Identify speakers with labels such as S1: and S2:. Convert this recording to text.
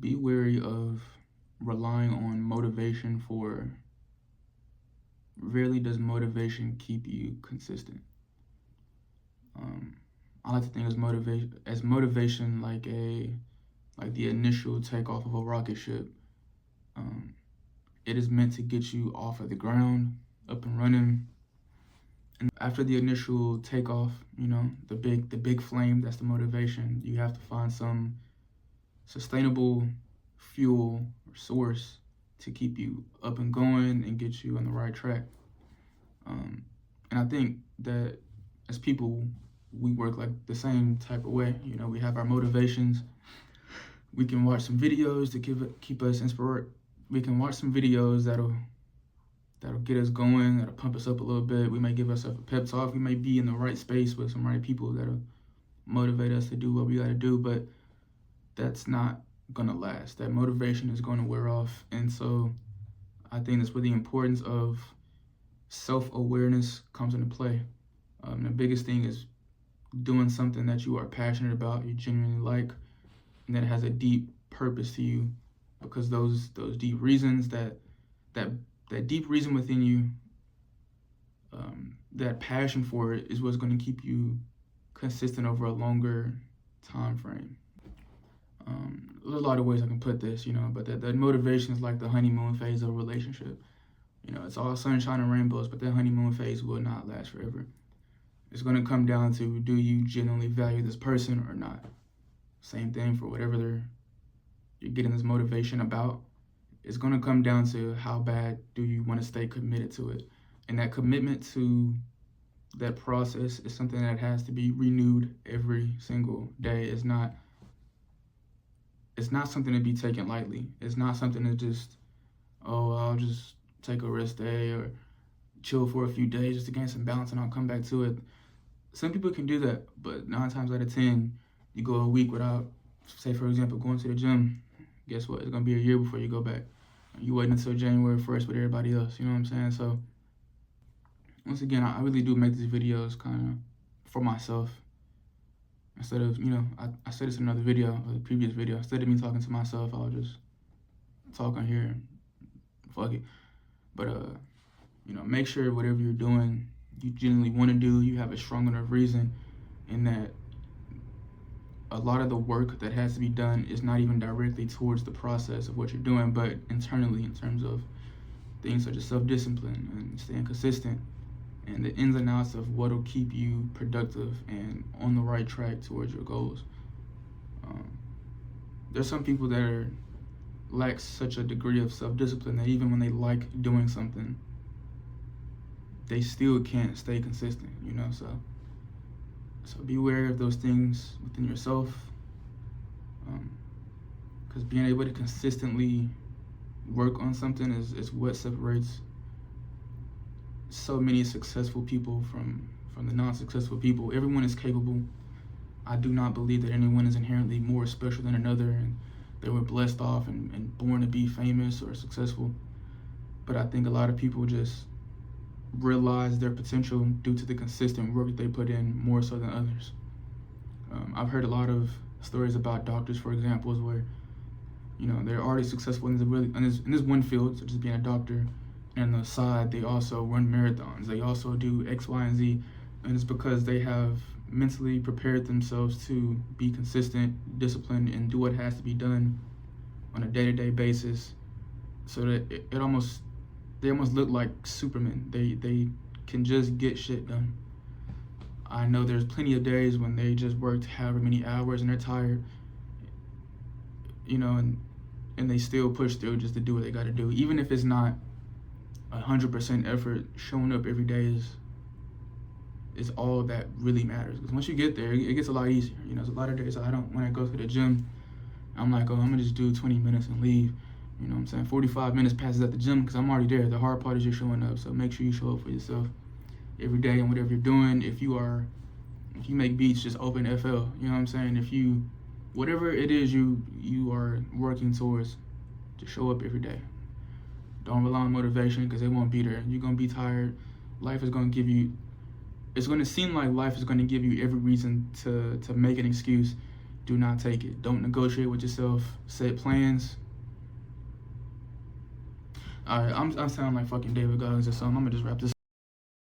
S1: be wary of relying on motivation for rarely does motivation keep you consistent. Um, I like to think as motivation like the initial takeoff of a rocket ship. Um, it is meant to get you off of the ground, up and running. And after the initial takeoff, the big flame, that's the motivation. You have to find some sustainable fuel or source to keep you up and going and get you on the right track. Um, and I think that as people, we work like the same type of way. We have our motivations. We can watch some videos to keep us inspired. We can watch some videos that'll get us going, that'll pump us up a little bit. We may give ourselves a pep talk. We may be in the right space with some right people that'll motivate us to do what we got to do, but that's not gonna last. That motivation is gonna wear off. And so I think that's where the importance of self-awareness comes into play. The biggest thing is doing something that you are passionate about, you genuinely like, and that has a deep purpose to you, because those deep reasons, that deep reason within you, that passion for it is what's going to keep you consistent over a longer time frame. There's a lot of ways I can put this, but that motivation is like the honeymoon phase of a relationship. It's all sunshine and rainbows, but that honeymoon phase will not last forever. It's going to come down to, do you genuinely value this person or not? Same thing for whatever you're getting this motivation about. It's going to come down to how bad do you want to stay committed to it. And that commitment to that process is something that has to be renewed every single day. It's not something to be taken lightly. It's not something to just, I'll just take a rest day or chill for a few days just to gain some balance and I'll come back to it. Some people can do that, but 9 times out of 10, you go a week without, say for example, going to the gym. Guess what? It's gonna be a year before you go back. You waiting until January 1st with everybody else. You know what I'm saying? So once again, I really do make these videos kind of for myself. Instead of, I said this in another video, or the previous video. Instead of me talking to myself, I'll just talk on here and fuck it. But make sure whatever you're doing, you genuinely want to do. You have a strong enough reason, and that a lot of the work that has to be done is not even directly towards the process of what you're doing, but internally in terms of things such as self-discipline and staying consistent and the ins and outs of what will keep you productive and on the right track towards your goals. There's some people that lack such a degree of self-discipline that even when they like doing something, they still can't stay consistent, So be aware of those things within yourself, because being able to consistently work on something is what separates so many successful people from the non-successful people. Everyone is capable. I do not believe that anyone is inherently more special than another and they were blessed off and born to be famous or successful. But I think a lot of people just realize their potential due to the consistent work that they put in more so than others. I've heard a lot of stories about doctors, for example, where they're already successful in this one field, such as being a doctor, and on the side they also run marathons. They also do X, Y, and Z, and it's because they have mentally prepared themselves to be consistent, disciplined, and do what has to be done on a day-to-day basis, so that they almost look like Superman. They can just get shit done. I know there's plenty of days when they just worked however many hours and they're tired, and they still push through just to do what they got to do. Even if it's not 100% effort, showing up every day is all that really matters. Because once you get there, it gets a lot easier. There's a lot of days when I go to the gym, I'm like, I'm gonna just do 20 minutes and leave. 45 minutes passes at the gym because I'm already there. The hard part is you're showing up. So make sure you show up for yourself every day and whatever you're doing. If you make beats, just open FL. You know what I'm saying? Whatever it is you are working towards, to show up every day. Don't rely on motivation because it won't be there. You're gonna be tired. It's gonna seem like life is gonna give you every reason to make an excuse do not take it. Don't negotiate with yourself. Set plans. All right, I'm sounding like fucking David Goggins or something. I'm gonna just wrap this